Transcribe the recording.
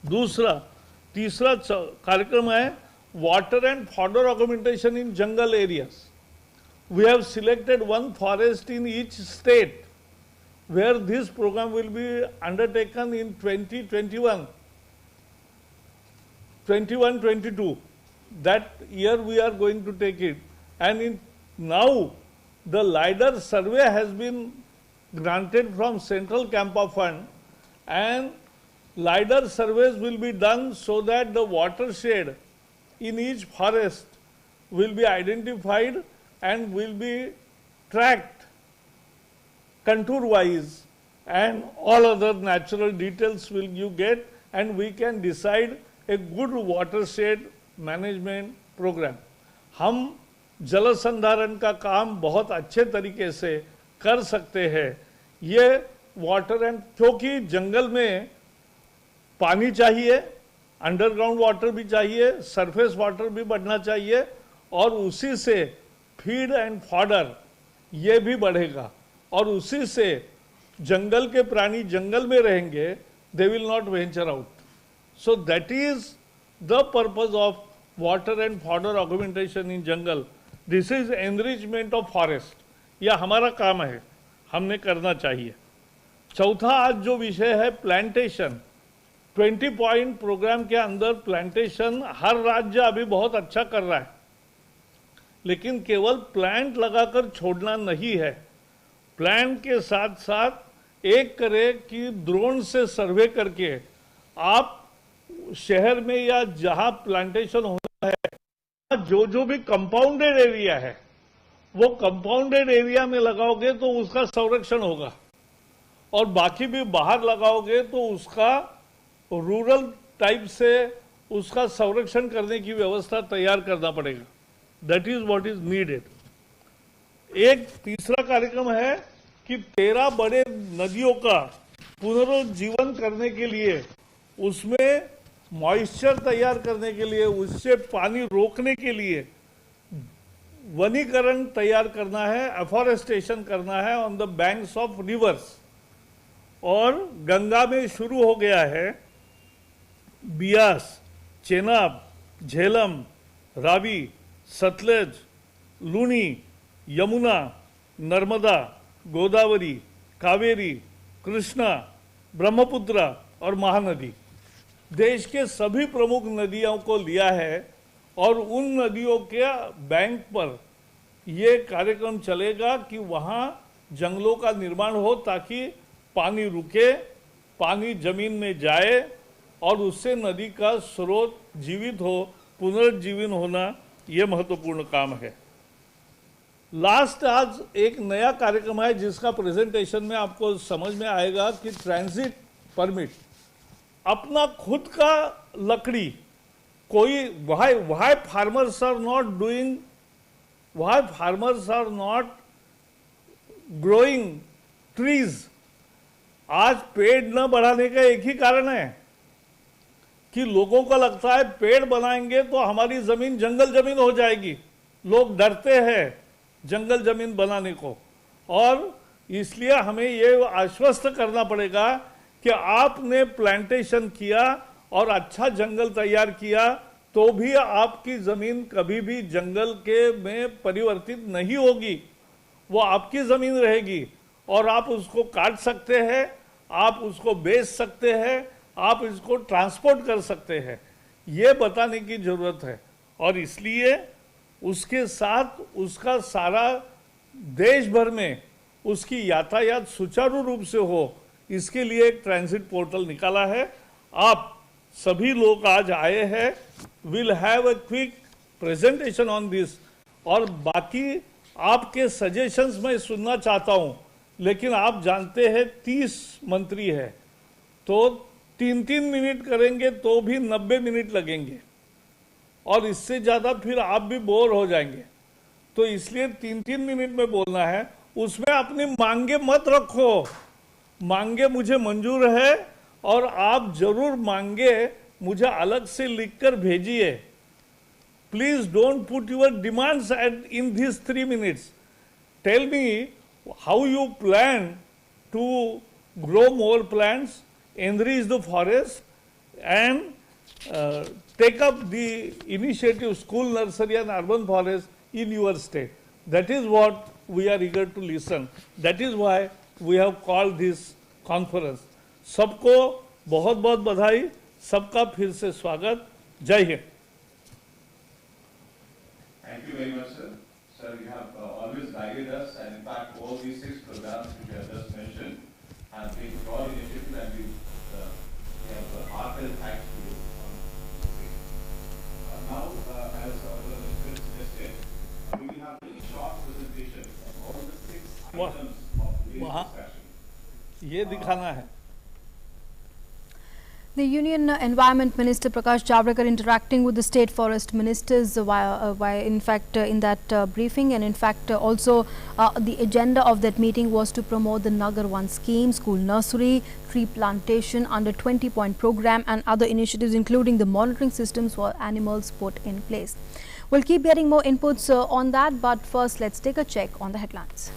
दूसरा तीसरा कार्यक्रम है water and fodder augmentation in jungle areas. We have selected one forest in each state where this program will be undertaken in 2021-22. That year we are going to take it. And now the LIDAR survey has been granted from Central Campa Fund, and LIDAR surveys will be done so that the watershed in each forest will be identified and will be tracked contour wise, and all other natural details will you get, and we can decide a good watershed management program. हम जल संधारण का काम बहुत अच्छे तरीके से कर सकते हैं. ये वाटर एंड, क्योंकि जंगल में पानी चाहिए, अंडरग्राउंड वाटर भी चाहिए, सरफेस वाटर भी बढ़ना चाहिए, और उसी से फीड एंड फॉडर ये भी बढ़ेगा, और उसी से जंगल के प्राणी जंगल में रहेंगे, they will not venture out. So that is the purpose of water and fodder augmentation in jungle. This is enrichment of forest. यह हमारा काम है, हमने करना चाहिए. चौथा आज जो विषय है प्लांटेशन. 20 पॉइंट प्रोग्राम के अंदर प्लांटेशन हर राज्य अभी बहुत अच्छा कर रहा है, लेकिन केवल प्लांट लगाकर छोड़ना नहीं है. प्लांट के साथ साथ एक करें कि ड्रोन से सर्वे करके आप शहर में या जहां प्लांटेशन होना है, जो भी कंपाउंडेड एरिया है, वो कंपाउंडेड एरिया में लगाओगे तो उसका संरक्षण होगा, और बाकी भी बाहर लगाओगे तो उसका रूरल टाइप से उसका संरक्षण करने की व्यवस्था तैयार करना पड़ेगा. That is what is needed. एक तीसरा कार्यक्रम है कि 13 बड़े नदियों का पुनरुज्जीवन करने के लिए, उसमें मॉइस्चर तैयार करने के लिए, उससे पानी रोकने के लिए वनीकरण तैयार करना है, एफॉरेस्टेशन करना है on the banks of reverse. और गंगा में शुरू हो गया है बियास, चेनाब, झेलम, रावी, सतलज, लूनी, यमुना, नर्मदा, गोदावरी, कावेरी, कृष्णा, ब्रह्मपुत्र और महानदी. देश के सभी प्रमुख नदियों को लिया है, और उन नदियों के बैंक पर ये कार्यक्रम चलेगा कि वहाँ जंगलों का निर्माण हो, ताकि पानी रुके, पानी जमीन में जाए, और उससे नदी का स्रोत जीवित हो, पुनर्जीवन होना, ये महत्वपूर्ण काम है. लास्ट आज एक नया कार्यक्रम है जिसका प्रेजेंटेशन में आपको समझ में आएगा कि ट्रांजिट परमिट. अपना खुद का लकड़ी, कोई why farmers are not doing, why farmers are not growing trees. आज पेड़ न बढ़ाने का एक ही कारण है कि लोगों को लगता है पेड़ बनाएंगे तो हमारी जमीन जंगल जमीन हो जाएगी. लोग डरते हैं जंगल जमीन बनाने को, और इसलिए हमें ये आश्वस्त करना पड़ेगा कि आपने प्लांटेशन किया और अच्छा जंगल तैयार किया तो भी आपकी जमीन कभी भी जंगल के में परिवर्तित नहीं होगी. वो आपकी जमीन रहेगी, और आप उसको काट सकते हैं, आप उसको बेच सकते हैं, आप इसको ट्रांसपोर्ट कर सकते हैं. ये बताने की जरूरत है, और इसलिए उसके साथ उसका सारा देश भर में उसकी यातायात सुचारू रूप से हो, इसके लिए एक ट्रांजिट पोर्टल निकाला है. आप सभी लोग आज आए हैं, will have a quick presentation on this, और बाकी आपके सजेशंस मैं सुनना चाहता हूं. लेकिन आप जानते हैं 30 मंत्री है, तो 3-3 मिनट करेंगे तो भी 90 मिनट लगेंगे, और इससे ज़्यादा फिर आप भी बोर हो जाएंगे. तो इसलिए 3-3 मिनट में बोलना है. उसमें अपनी मांगे मत रखो. मांगे मुझे मंजूर है, और आप जरूर मांगे मुझे अलग से लिखकर भेजिए. Please don't put your demands in this 3 minutes. Tell me how you plan to grow more plants, enrich the forest, and take up the initiative school nursery and urban forest in your state. That is what we are eager to listen. That is why we have called this conference. सबको बहुत बहुत बधाई, सबका फिर से स्वागत. जय Hind. Thank you very much, sir. Sir, you have always guided us, and in fact, all these 6 programs which you have just mentioned have been your initiative, and we have heartfelt thanks to you. Now, as the Minister suggested, we will have a very short presentation of all the 6 items of today's discussion. ये दिखाना है. The Union Environment Minister Prakash Javadekar interacting with the state forest ministers in that briefing, and in fact also the agenda of that meeting was to promote the Nagar One scheme, school nursery, tree plantation under 20-point program and other initiatives including the monitoring systems for animals put in place. We'll keep getting more inputs on that, but first let's take a check on the headlines.